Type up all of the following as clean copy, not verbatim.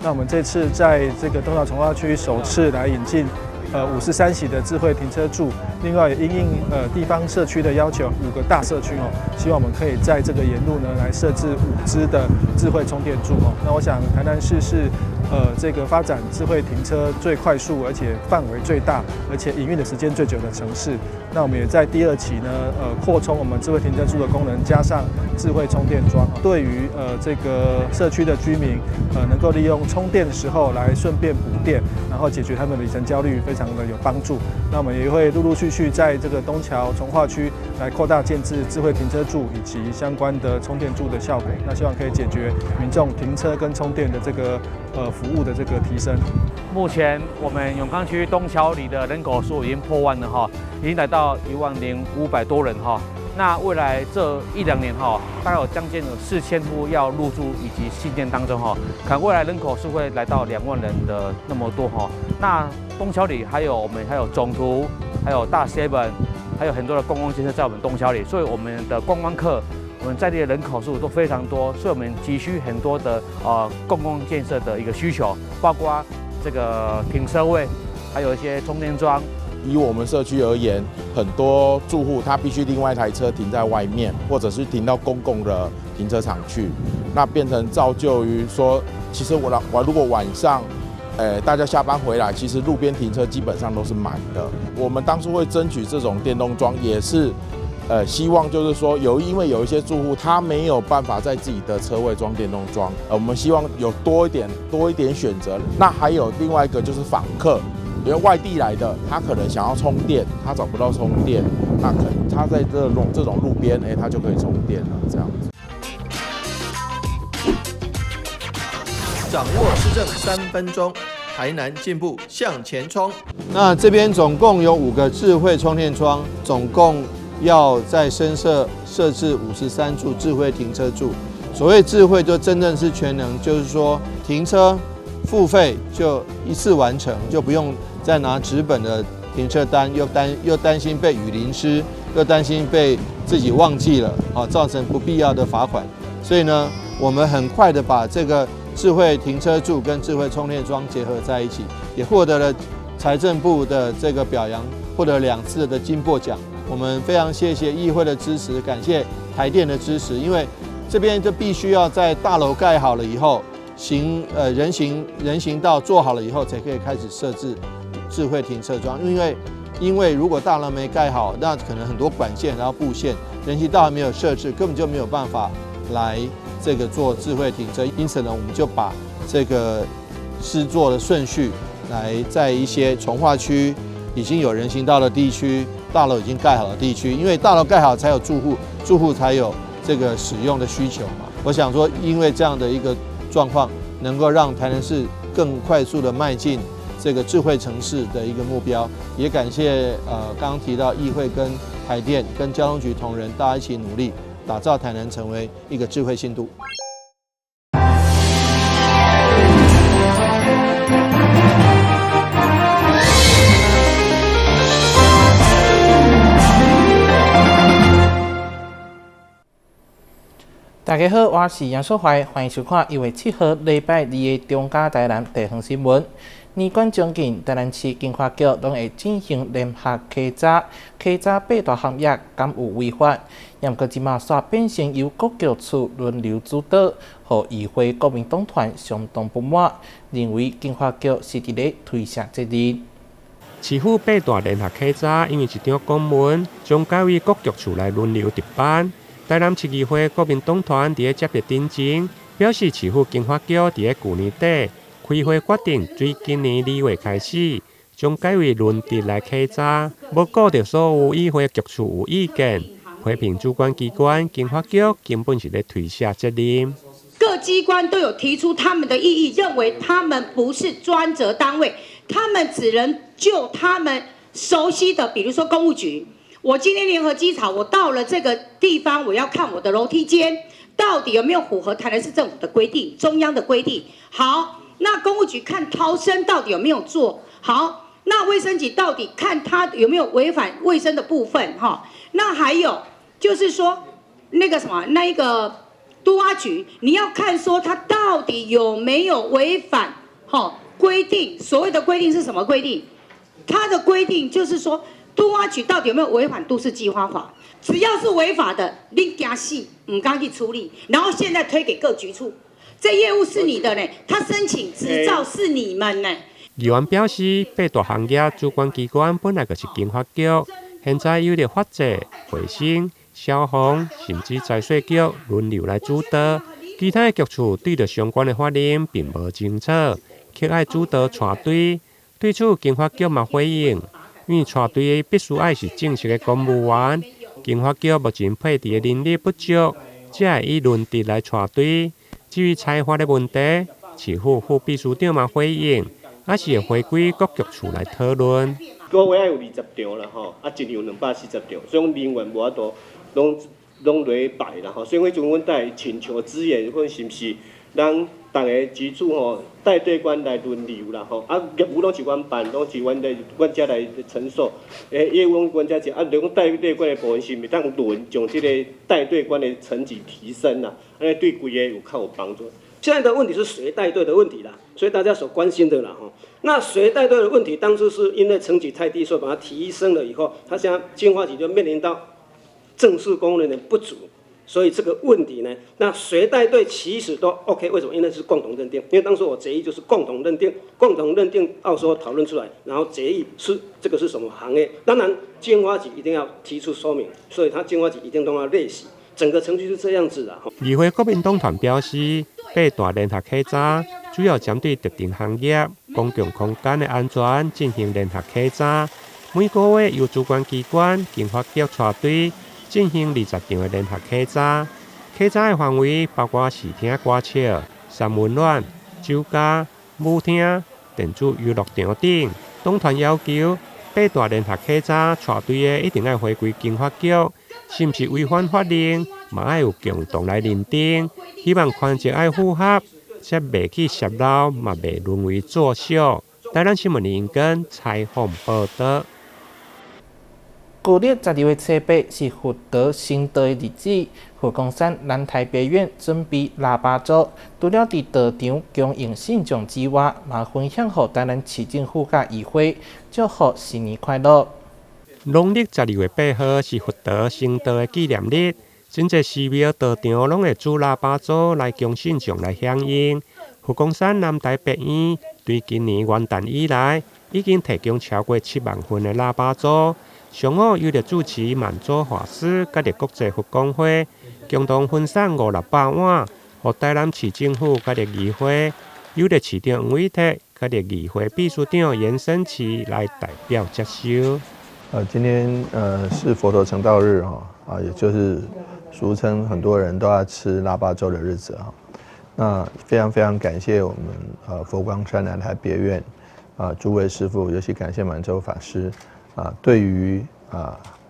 那我们这次在这个东桥重划区首次来引进53席的智慧停车柱，另外也因应地方社区的要求，5个大社区希望我们可以在这个沿路呢来设置5支的智慧充电柱那我想台南市是这个发展智慧停车最快速，而且范围最大，而且营运的时间最久的城市。那我们也在第2期呢扩充我们智慧停车柱的功能，加上智慧充电桩，对于这个社区的居民能够利用充电的时候来顺便补电，然后解决他们的里程焦虑，非常的有帮助。那我们也会陆陆续续在这个东桥重划区来扩大建置智慧停车柱以及相关的充电柱的效果。那希望可以解决民众停车跟充电的这个服务的这个提升。目前我们永康区东桥里的人口数已经破万了已经来到10500多人那未来这1-2年大概有将近4000户要入住以及新建当中可能未来人口是会来到2万人的那么多那东桥里我们还有总图，还有大 7， 还有很多的公共建设在我们东桥里，所以我们的观光客，我们在地的人口数都非常多，所以我们急需很多的公共建设的一个需求，包括这个停车位，还有一些充电桩。以我们社区而言，很多住户他必须另外一台车停在外面，或者是停到公共的停车场去，那变成造就于说，其实我如果晚上，大家下班回来，其实路边停车基本上都是满的。我们当初会争取这种电动桩，也是，希望就是说因为有一些住户他没有办法在自己的车位装电动桩，我们希望有多一点选择。那还有另外一个就是访客。因为外地来的，他可能想要充电，他找不到充电，那可能他在这种路边，他就可以充电了，这样子。掌握市政3分钟，台南进步向前冲。那这边总共有5个智慧充电桩，总共要在深设置53处智慧停车柱。所谓智慧，就真正是全能，就是说停车付费就一次完成，就不用再拿纸本的停车单，又担心被雨淋湿，又担心被自己忘记了，造成不必要的罚款。所以呢，我们很快的把这个智慧停车柱跟智慧充电桩结合在一起，也获得了财政部的这个表扬，获得2次的金擘奖。我们非常谢谢议会的支持，感谢台电的支持，因为这边就必须要在大楼盖好了以后，人行道做好了以后，才可以开始设置智慧停车桩。因为如果大楼没盖好，那可能很多管线然后布线，人行道还没有设置，根本就没有办法来这个做智慧停车。因此呢，我们就把这个施作的顺序来在一些重划区已经有人行道的地区，大楼已经盖好的地区，因为大楼盖好才有住户，住户才有这个使用的需求嘛。我想说，因为这样的一个状况，能够让台南市更快速的迈进这个智慧城市的一个目标，也感谢刚刚提到议会跟台电跟交通局同仁，大家一起努力，打造台南成为一个智慧新都。大家好，我是杨淑怀，欢迎收看1月7号礼拜2的中嘉台南地方新闻。年关将近，台南市经发局拢会进行联合稽查8大行业敢有违法，也毋过即马煞变成由各局处轮流主导，互议会国民党团相当不满，认为经发局是伫咧推卸责任。市府8大联合稽查，因为一张公文将改为各局处来轮流值班。台南市议会国民党团伫咧接力顶前，表示市府经发局伫咧去年底开会决定，最今年2月开始，将改为轮值来稽查，无顾到所有议会局处有意见，批评主管机关经发局根本是咧推卸责任。各机关都有提出他们的异议，认为他们不是专责单位，他们只能就他们熟悉的，比如说公务局。我今天联合稽查，我到了这个地方，我要看我的楼梯间到底有没有符合台南市政府的规定、中央的规定。好，那公务局看逃生到底有没有做好，那卫生局到底看他有没有违反卫生的部分哈。那还有就是说那个什么那一个都挖局，你要看说它到底有没有违反规定。所谓的规定是什么规定？它的规定就是说，都挖局到底有没有违反都市计划法？只要是违法的，你惊死唔敢去处理，然后现在推给各局处，这业务是你的呢，他申请执照是你们呢。议员表示，八大行业主管机关本来就是经发局，现在有了法制、卫生、消防，甚至财税局轮流来主导，其他的局处对着相关的法令并无清楚，却爱主导带队。对此，经发局嘛回应，因为带队必须爱是正式的公务员。经发局目前配置的人力不足，只会以轮值来带队。至于采花的问题，市府副秘书长嘛回应，也是会回归各局处来讨论。个位有20场啦吼，一样240场，所以讲人员无法度拢落摆啦吼，所以迄阵阮带请求支援，阮是毋是让逐个局处吼带队官来轮流啦吼，业务拢是阮办，拢是阮遮来承受。业务阮遮是讲带队官的部分是毋是当轮，将这个带队官的层级提升啦，安尼对规个有较有帮助。现在的问题是谁带队的问题啦，所以大家所关心的啦哈。那谁带队的问题，当初是因为层级太低，所以把它提升了以后，他现在经发局就面临到正式公务人员不足，所以这个问题呢，那谁带队其实都 OK， 为什么？因为是共同认定，因为当时我决议就是共同认定，到时候讨论出来，然后决议是这个是什么行业，当然经发局一定要提出说明，所以他经发局一定都要列席。整个程序是这样子的。议会国民党团表示，八大联合稽查主要针对特定行业、公共空间的安全进行联合稽查。每个月由主管机关经发局带队进行20场的联合稽查。稽查的范围包括视听歌唱、三温暖、酒家、舞厅、电子娱乐场等。党团要求八大联合稽查带队的一定要回归经发局。是毋是违反法令，嘛爱有共同来认定。希望环节爱符合，才袂去泄露，嘛袂沦为作秀。台南新闻林根采访报道。9月12月7日是福德兴德的日子，佛光山南台北院准备腊八粥，除了伫道场供应信众之外，嘛分享予台南市政府甲议会，祝福新年快乐。农历12月8号是福德兴德的纪念日，真侪寺庙道场拢会煮腊八粥来供信众来响应。佛光山南台北院对今年元旦以来，已经提供超过7万份的腊八粥。上午有着主持万祖法师，甲着国际佛光会共同分散500-600碗，予台南市政府甲着议会，有着市长黄伟哲甲着议会秘书长严升旗来代表接收。今天是佛陀成道日也就是俗称很多人都要吃腊八粥的日子那非常感谢我们佛光山南台别院诸位师父，尤其感谢满洲法师对于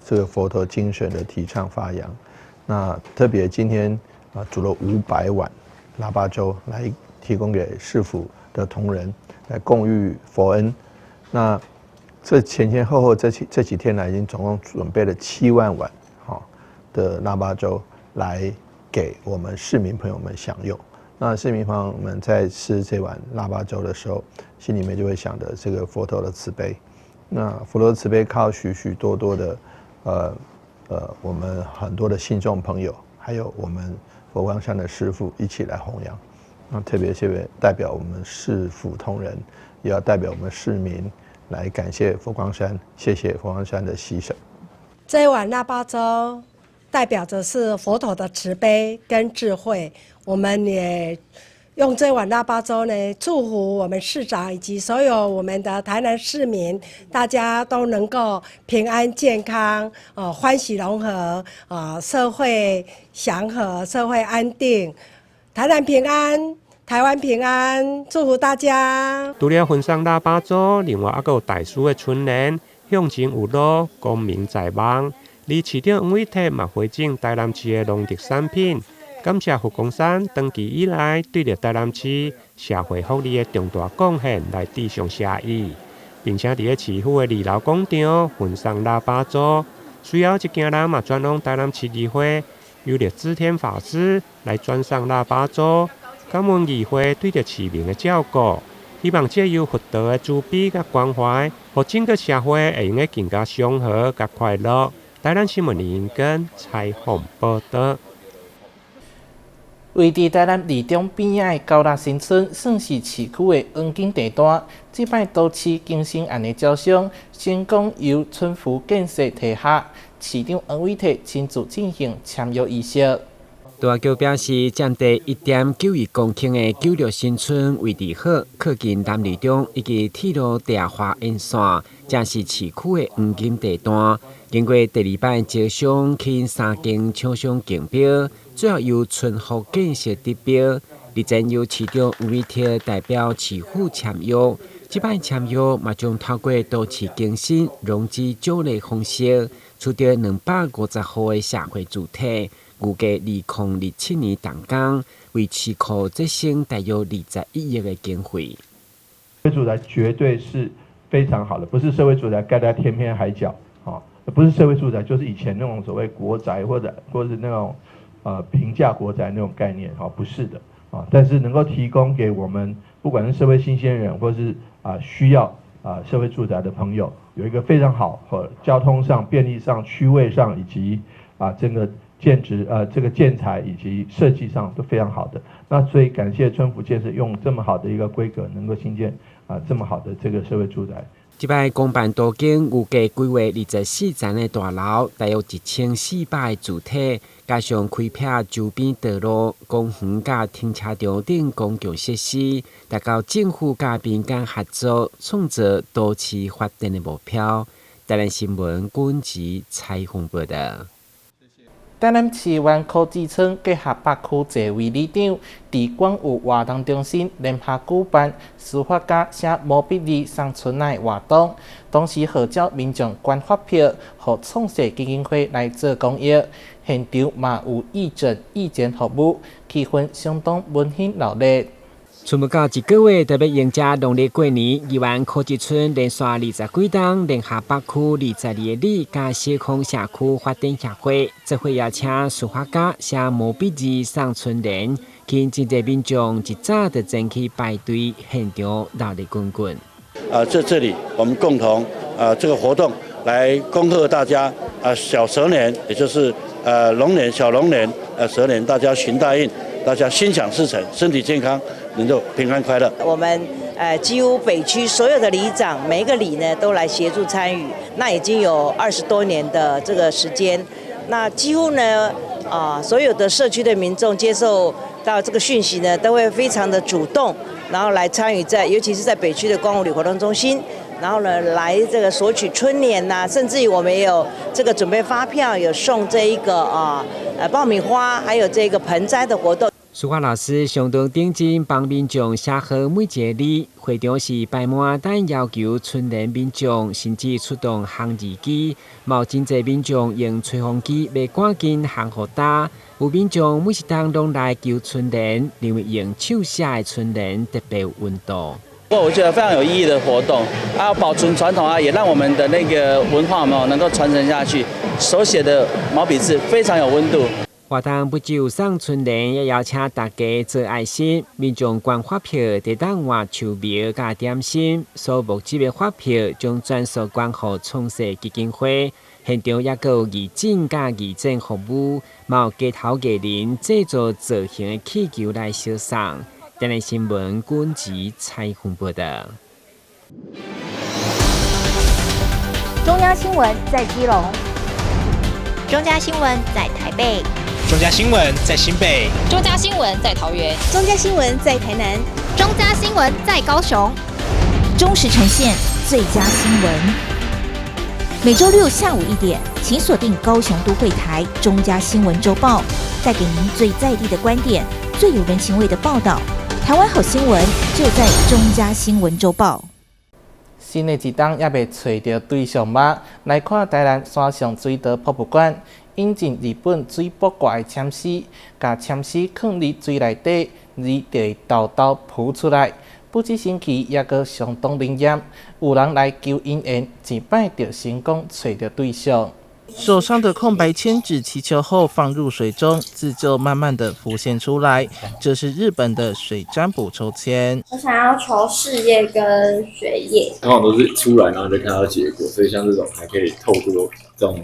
这个佛陀精神的提倡发扬。那特别今天煮了500碗腊八粥来提供给市府的同仁来共遇佛恩。那这前后这几天来，已经总共准备了7万碗的腊八粥来给我们市民朋友们享用。那市民朋友们在吃这碗腊八粥的时候，心里面就会想着这个佛陀的慈悲。那佛陀的慈悲靠许多的我们很多的信众朋友，还有我们佛光山的师父一起来弘扬。那特别代表我们市府同仁，也要代表我们市民。来感谢佛光山，谢谢佛光山的牺牲。这一碗腊八粥代表着是佛陀的慈悲跟智慧，我们也用这碗腊八粥呢，祝福我们市长以及所有我们的台南市民，大家都能够平安健康，欢喜融合，社会祥和，社会安定，台南平安。台湾平安，祝福大家。除了分享腊八粥，另外还有大师的春联，向前有路，光明在望。而市长黄伟哲嘛回赠台南市的农特产品，感谢佛光山长期以来对着台南市社会福利的重大贡献来致上谢意，并且伫市府的2楼广场分享腊八粥。随后一行人嘛转往台南市议会。由着知天法师来转上腊八粥，感恩议会对着市民的照顾，希望借由佛道的慈悲甲关怀，互整个社会会用个更加祥和甲快乐。台南新闻林根采访报道。位伫台南二中边仔的高达新村，算是市区的黄金地段。这摆都市更新案的招商，成功由村府建设提下，市长黄伟綽亲自进行签约仪式。大桥表示，占地1.91公顷的96新村位置好，靠近南二中以及铁路地下沿线，正是市区的黄金地段。经过第2摆招商，经3间厂商竞标，最后由村府建设得标。日前由市长黄伟綽代表市府签约，这摆签约嘛将透过都市更新融资奖励方式，取得250户的社会主体。预计2027年动工，为市库节省大约21亿的经费。社会住宅绝对是非常好的，不是社会住宅盖在天边海角，不是社会住宅，就是以前那种所谓国宅或者是那种平价国宅那种概念，不是的但是能够提供给我们不管是社会新鲜人或是需要社会住宅的朋友，有一个非常好和交通上、便利上、区位上以及整个这个建材以及设计上都非常好的。那所以感谢村府建设用这么好的一个规格，能够新建这么好的这个社会住宅。这摆公办多间预计规划24层的大楼，大约1400个主体，加上开辟周边道路、公园甲停车场等公共设施，达到政府甲民间合作，创造都市发展的目标。台南新闻军事采访报道。台南市湾科技村结合北区座位里长，伫广务活动中心联合举办书法家写毛笔字送村内活动，同时号召民众捐发票，予创世基金会来做公益。现场嘛有义诊、义诊服务，气氛相当温馨热烈。剩不到1个月，特别迎接农历过年，宜湾科技村连续20几档联合北区22个里加小康社区发展协会，这回邀请书法家写毛笔字送春联，吸引真侪民众一早就前去排队，现场热烈滚滚。这里我们共同这个活动来恭贺大家小蛇年，也就是龙年小龙年蛇年，大家寻大运，大家心想事成，身体健康。能够平安快乐。我们几乎北区所有的里长，每一个里呢都来协助参与，那已经有20多年的这个时间。那几乎呢所有的社区的民众接受到这个讯息呢，都会非常的主动，然后来参与尤其是在北区的光武里活动中心，然后呢来这个索取春联呐，甚至于我们也有这个准备发票，有送这一个爆米花，还有这个盆栽的活动。书法老师相当认真，帮民众写好每一个字。会场是摆满等要求春联民众，甚至出动行字机。有真侪民众用吹风机来赶紧行互打。有民众每一档拢来求春联，因为用手写的春联特别有温度。我觉得非常有意义的活动，要保存传统也让我们的那个文化能够传承下去。手写的毛笔字非常有温度。活动不只有送春联，也邀请大家做爱心，民众捐发票，得当换树苗加点心。所募集的发票将转数捐予创世基金会。现场也有义诊加义诊服务，有街头艺人制作造型的气球来销送。台南新闻军事采访报道。中央新闻在基隆，中嘉新闻在台北。中嘉新闻在新北，中嘉新闻在桃园，中嘉新闻在台南，中嘉新闻在高雄，忠实呈现最佳新闻。每周六下午1点，请锁定高雄都会台中嘉新闻周报，带给您最在地的观点，最有人情味的报道。台湾好新闻就在中嘉新闻周报。新的一档也未找到对象吗？来看台南山上水道博物馆。引进日本水卜卦的签诗，把签诗放入水内底，字就会豆豆浮出来。不止神奇，也阁相当灵验。有人来求姻缘，一摆就成功找到对象。手上的空白签纸祈求后放入水中，字就慢慢的浮现出来。这是日本的水占卜抽签。我想要求事业跟学业，通常都是出来然后就看到结果，所以像这种还可以透过这种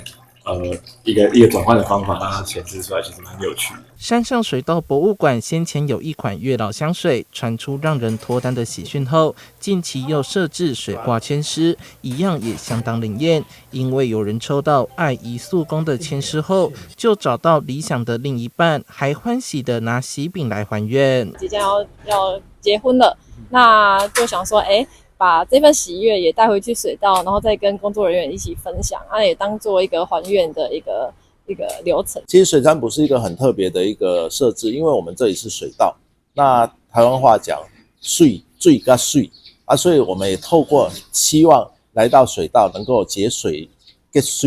一个转换的方法让它显示出来，其实蛮有趣的。山上水稻博物馆先前有一款月老香水传出让人脱单的喜讯后，近期又设置水卦签诗，一样也相当灵验。因为有人抽到爱宜速宫的签诗后，就找到理想的另一半，还欢喜的拿喜饼来还愿。即将要结婚了，那就想说，把这份喜悦也带回去水稻，然后再跟工作人员一起分享，也当做一个还愿的一个流程。其实水占卜是一个很特别的一个设置，因为我们这里是水稻，那台湾话讲水跟水啊，所以我们也透过希望来到水稻能够结水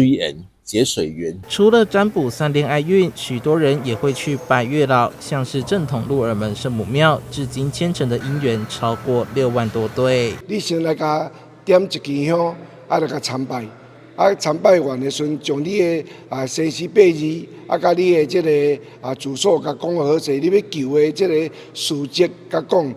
缘。结水缘。除了占卜3连爱运，许多人也会去拜月老，像是正统鹿耳门圣母庙，至今虔诚的姻缘超过6万多对。你先来甲点一支香，来甲参拜，参拜完的时阵，将你的生时八字，甲你的这个住所，甲讲好势，你要求的这个事迹，甲讲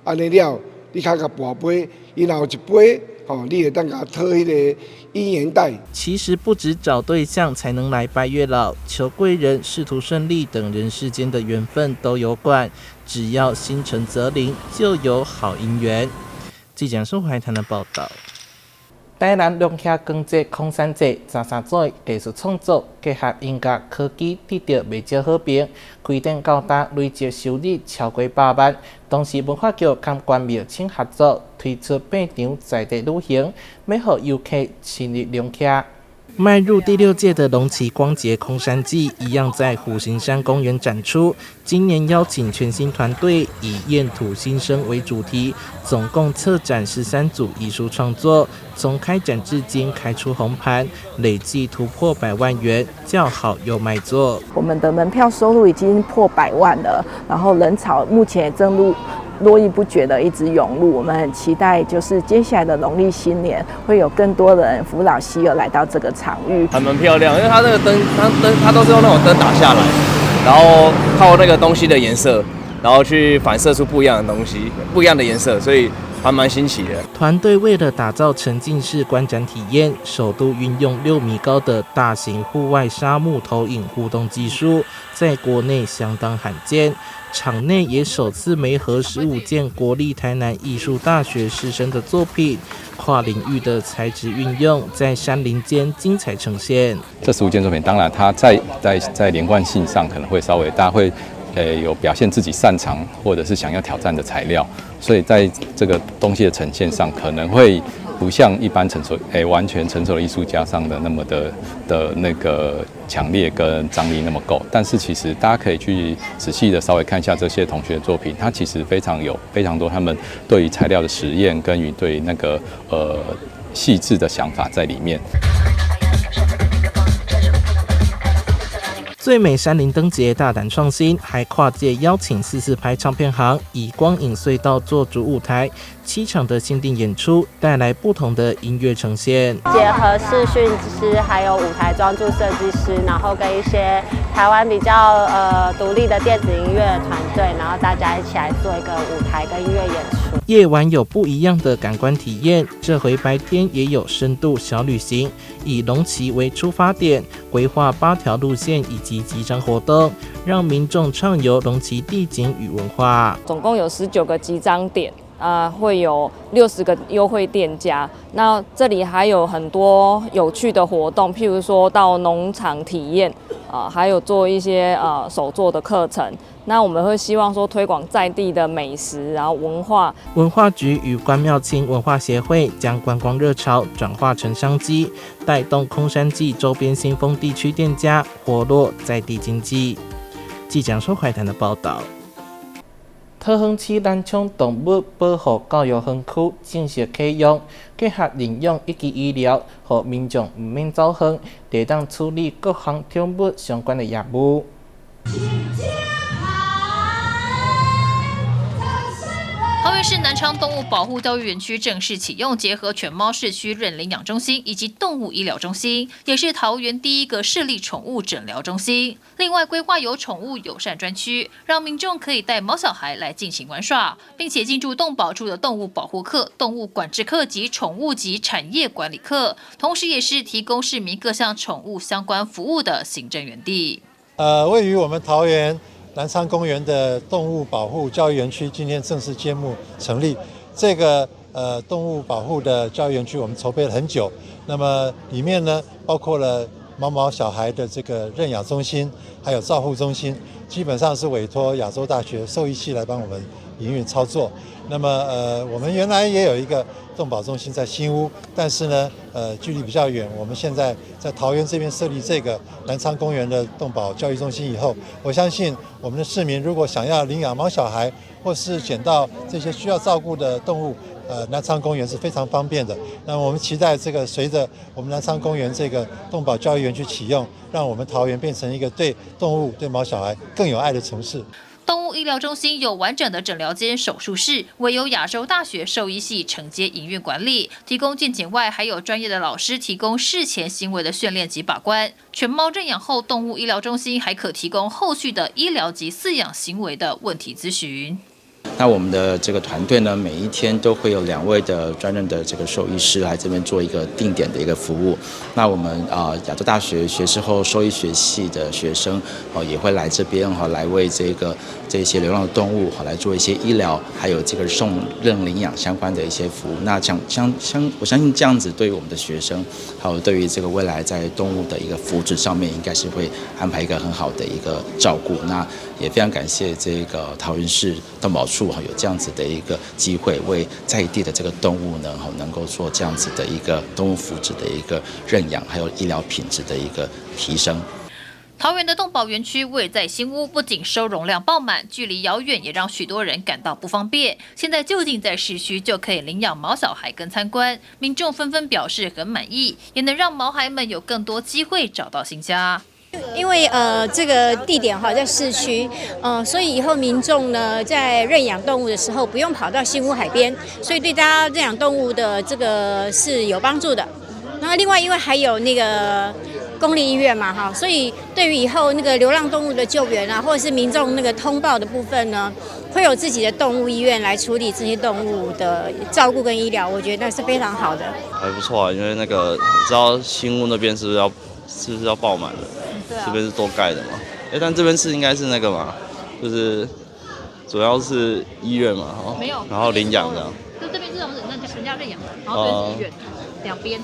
安尼了，你较甲跋杯，然后一杯。你也当给他特迄个姻缘带。其实不只找对象才能来拜月老，求贵人、仕途顺利等人世间的缘分都有管，只要心诚则灵，就有好姻缘。记者苏怀谈的报道。台南龙虾光节、空山节33载技术创作结合音乐科技，得到未少好评。开店到达累计收入超过8万。同时，文化局跟关庙请合作推出8场在地旅行，要让游客亲历龙虾。迈入第6届的龙旗光节空山祭，一样在虎形山公园展出。今年邀请全新团队，以燕土新生为主题，总共策展13组艺术创作。从开展至今开出红盘，累计突破100万元，叫好又卖座。我们的门票收入已经破100万了，然后人潮目前也正络绎不绝的一直涌入，我们很期待，就是接下来的农历新年会有更多的人扶老携幼来到这个场域，还蛮漂亮，因为它那个灯，它都是用那种灯打下来，然后靠那个东西的颜色，然后去反射出不一样的东西，不一样的颜色，所以还蛮新奇的。团队为了打造沉浸式观展体验，首度运用6米高的大型户外沙幕投影互动技术，在国内相当罕见。场内也首次媒合15件国立台南艺术大学师生的作品，跨领域的材质运用，在山林间精彩呈现。这15件作品，当然它在连贯性上可能会稍微大家会有表现自己擅长或者是想要挑战的材料，所以在这个东西的呈现上可能会不像一般完全成熟的艺术家上的那么的那个强烈跟张力那么够，但是其实大家可以去仔细的稍微看一下这些同学的作品，它其实非常多他们对于材料的实验跟于对那个细致的想法在里面。最美山林灯节大胆创新，还跨界邀请44拍唱片行，以光影隧道做主舞台，7场的限定演出，带来不同的音乐呈现，结合视讯师还有舞台装置设计师，然后跟一些台湾比较独立的电子音乐团队，然后大家一起来做一个舞台跟音乐演出。夜晚有不一样的感官体验，这回白天也有深度小旅行，以龙旗为出发点，规划8条路线以及集章活动，让民众畅游龙旗地景与文化。总共有19个集章点。会有60个优惠店家，那这里还有很多有趣的活动，譬如说到农场体验，还有做一些手作的课程。那我们会希望说推广在地的美食，然后文化。文化局与关庙清文化协会将观光热潮转化成商机，带动空山祭周边新丰地区店家活络在地经济。记者苏怀谈的报道。桃园市南昌动物保护教育园区正式启用，结合领养以及医疗，让民众唔免走远，得当处理各项宠物相关的业务。桃园市南昌动物保护教育园区正式启用，结合犬猫市区认领养中心以及动物医疗中心，也是桃园第一个设立宠物诊疗中心。另外，规划有宠物友善专区，让民众可以带毛小孩来进行玩耍，并且进驻动保处的动物保护课、动物管制课及宠物及产业管理课，同时也是提供市民各项宠物相关服务的行政园地。位于我们桃园南昌公园的动物保护教育园区今天正式揭幕成立。这个动物保护的教育园区我们筹备了很久，那么里面呢包括了毛小孩的这个认养中心，还有照护中心，基本上是委托亚洲大学兽医系来帮我们营运操作。那么我们原来也有一个动保中心在新屋，但是呢距离比较远，我们现在在桃园这边设立这个南昌公园的动保教育中心以后，我相信我们的市民如果想要领养毛小孩，或是捡到这些需要照顾的动物，南昌公园是非常方便的。那我们期待这个随着我们南昌公园这个动保教育园区启用，让我们桃园变成一个对动物、对毛小孩更有爱的城市。动物医疗中心有完整的诊疗间、手术室，唯有亚洲大学兽医系承接营运管理，提供健检外，还有专业的老师提供事前行为的训练及把关。犬猫认养后，动物医疗中心还可提供后续的医疗及饲养行为的问题咨询。那我们的这个团队呢，每一天都会有2位的专任的这个兽医师来这边做一个定点的一个服务。那我们亚洲大学学士后兽医学系的学生也会来这边来为这些流浪的动物来做一些医疗，还有这个送认领养相关的一些服务。那我相信这样子对于我们的学生，还有对于这个未来在动物的一个福祉上面，应该是会安排一个很好的一个照顾。那也非常感谢这个桃园市动保处有这样子的一个机会，为在地的这个动物呢能够做这样子的一个动物福祉的一个认养，还有医疗品质的一个提升。桃园的动保园区位在新屋，不仅收容量爆满，距离遥远也让许多人感到不方便。现在就近在市区就可以领养毛小孩跟参观，民众纷纷表示很满意，也能让毛孩们有更多机会找到新家。因为这个地点在市区，所以以后民众呢在认养动物的时候不用跑到新屋海边，所以对大家认养动物的这个是有帮助的。然后另外因为还有那个公立医院嘛所以对于以后那个流浪动物的救援或者是民众那个通报的部分呢，会有自己的动物医院来处理这些动物的照顾跟医疗，我觉得那是非常好的。还不错因为那个知道新屋那边是不是要爆满的？这边是多盖的嘛？但这边是应该是那个嘛，就是主要是医院嘛，没有，然后领养的。就这边是人家认养的，然后这边是医院，两边。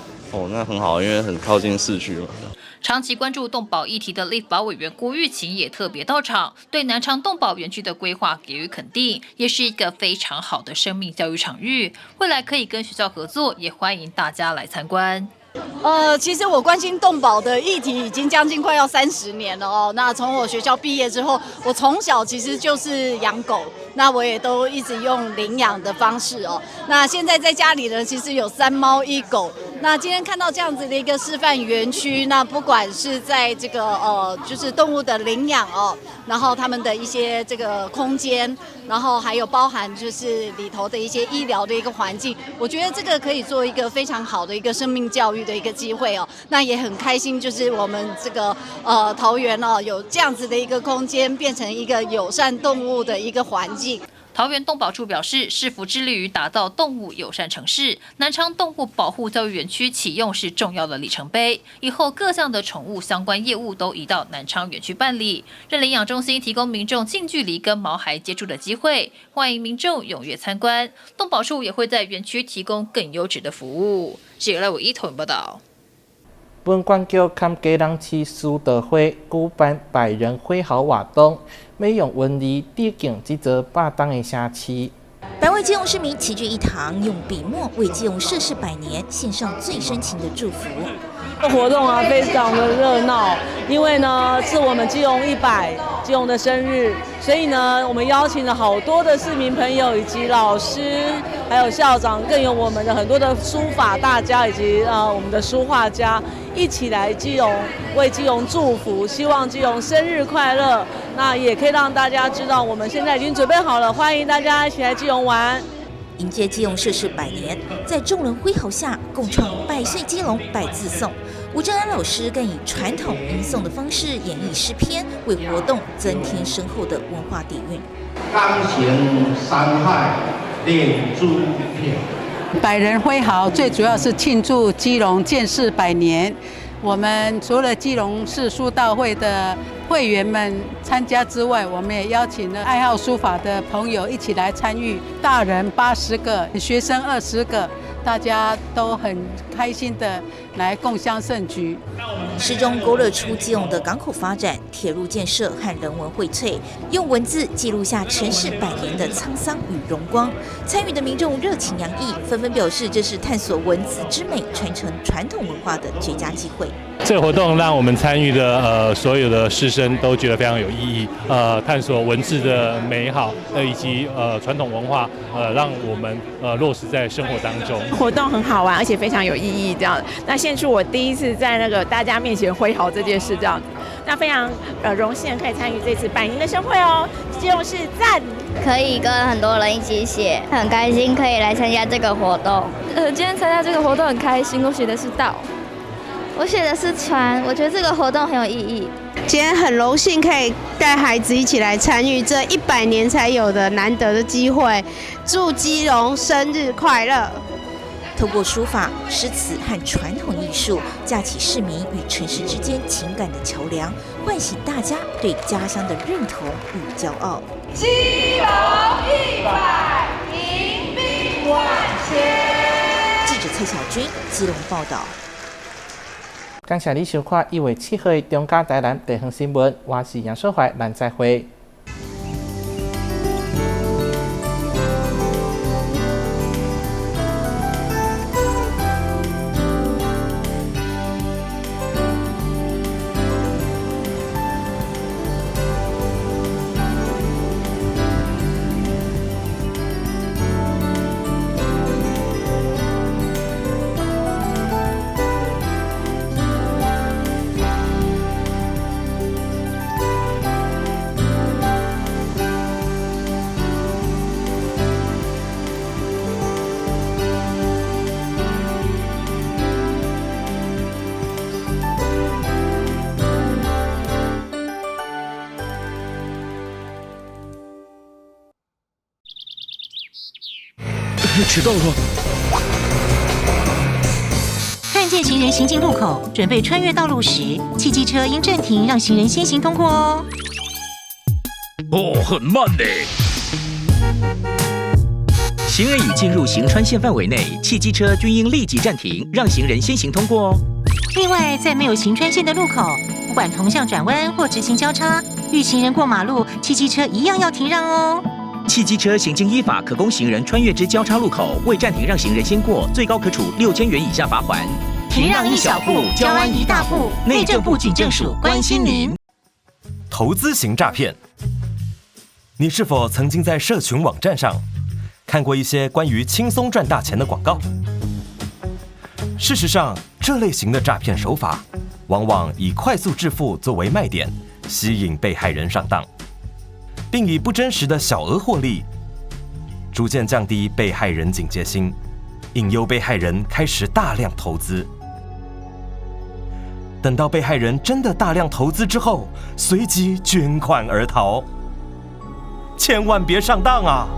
那很好，因为很靠近市区嘛。长期关注动保议题的立法委员郭玉琴也特别到场，对南昌动保园区的规划给予肯定，也是一个非常好的生命教育场域，未来可以跟学校合作，也欢迎大家来参观。其实我关心动保的议题已经将近快要30年了那从我学校毕业之后，我从小其实就是养狗，那我也都一直用领养的方式那现在在家里呢，其实有3猫1狗。那今天看到这样子的一个示范园区，那不管是在这个就是动物的领养然后他们的一些这个空间，然后还有包含就是里头的一些医疗的一个环境，我觉得这个可以做一个非常好的一个生命教育的一个机会那也很开心，就是我们这个桃园有这样子的一个空间，变成一个友善动物的一个环境。桃园动保处表示，市府致力于打造动物友善城市，南昌动物保护教育园区启用是重要的里程碑。以后各项的宠物相关业务都移到南昌园区办理，认领养中心提供民众近距离跟毛孩接触的机会，欢迎民众踊跃参观。动保处也会在园区提供更优质的服务。记者1桃园报道。本馆局和基隆市书德会举办百人会好活动，要用文字致敬这座霸当的城市。百位基隆市民齐聚一堂，用笔墨为基隆社事100年献上最深情的祝福。活动啊，非常的热闹，因为呢是我们基隆100基隆的生日，所以呢我们邀请了好多的市民朋友以及老师，还有校长，更有我们的很多的书法大家以及我们的书画家一起来基隆，为基隆祝福，希望基隆生日快乐。那也可以让大家知道，我们现在已经准备好了，欢迎大家一起来基隆玩。迎接基隆设市100年，在众人挥毫下，共创100岁基隆100字颂。吴正安老师更以传统吟诵的方式演绎诗篇，为活动增添深厚的文化底蕴。刚行山海练珠片，100人挥毫，最主要是庆祝基隆建市100年。我们除了基隆市书道会的会员们参加之外，我们也邀请了爱好书法的朋友一起来参与，大人80个，学生20个，大家都很开心的来共襄盛举。诗中勾勒出基隆的港口发展、铁路建设和人文荟萃，用文字记录下城市100年的沧桑与荣光。参与的民众热情洋溢，纷纷表示这是探索文字之美、传承传统文化的绝佳机会。这个活动让我们参与的所有的师生都觉得非常有意义，探索文字的美好，以及传统文化，让我们落实在生活当中。活动很好玩，而且非常有意义，这样。那献出我第一次在那个大家面前挥毫这件事，这样。那非常荣幸可以参与这次100年的盛会哦，基隆市赞！可以跟很多人一起写，很开心可以来参加这个活动。今天参加这个活动很开心，我写的是道。我写的是船，我觉得这个活动很有意义。今天很荣幸可以带孩子一起来参与这100年才有的难得的机会，祝基隆生日快乐！透过书法、诗词和传统艺术，架起市民与城市之间情感的桥梁，唤醒大家对家乡的认同与骄傲。基隆100，迎宾万千。记者蔡小军，基隆报道。感谢你收看1月7号的中嘉台南地方新闻，我是杨秀怀，咱再会。迟到了。看见行人行进路口，准备穿越道路时，汽机车应暂停，让行人先行通过哦。哦，很慢呢。行人已进入行穿线范围内，汽机车均应立即暂停，让行人先行通过哦。另外，在没有行穿线的路口，不管同向转弯或直行交叉，遇行人过马路，汽机车一样要停让哦。汽机车行经依法可供行人穿越之交叉路口，未暂停让行人先过，最高可处6000元以下罚锾。停让一小步，交安一大步。内政部警政署关心您。投资型诈骗，你是否曾经在社群网站上看过一些关于轻松赚大钱的广告？事实上，这类型的诈骗手法往往以快速致富作为卖点，吸引被害人上当，并以不真实的小额获利，逐渐降低被害人警戒心，引诱被害人开始大量投资。等到被害人真的大量投资之后，随即卷款而逃。千万别上当啊！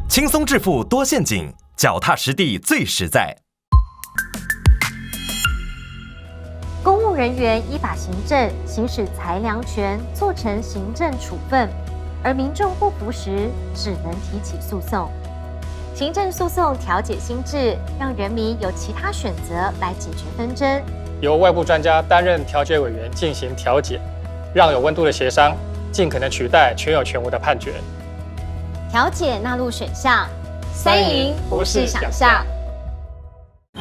轻松致富多陷阱，脚踏实地最实在。公务人员依法行政，行使裁量权，做成行政处分，而民众不服时，只能提起诉讼。行政诉讼调解新制，让人民有其他选择来解决纷争。由外部专家担任调解委员进行调解，让有温度的协商尽可能取代全有全无的判决。调解纳入选项，3赢不是想象。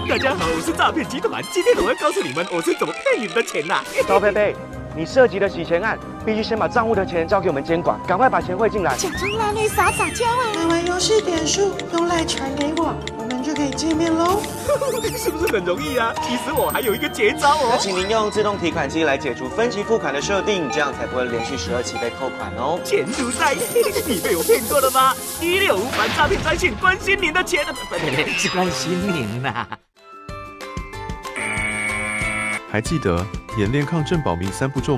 大家好，我是诈骗集团，今天我会告诉你们我是怎么骗你们的钱呐。高贝贝，你涉及的洗钱案，必须先把账户的钱交给我们监管，赶快把钱汇进来。假装拉力撒撒娇啊！买完游戏点数用赖传给我，我们就可以见面喽。是不是很容易啊？其实我还有一个绝招哦。那请您用自动提款机来解除分期付款的设定，这样才不会连续12期被扣款哦。钱如在，你被我骗过了吗？165反诈骗专线，关心您的钱，不，是关心您呐。还记得演练抗震保民3步骤吗？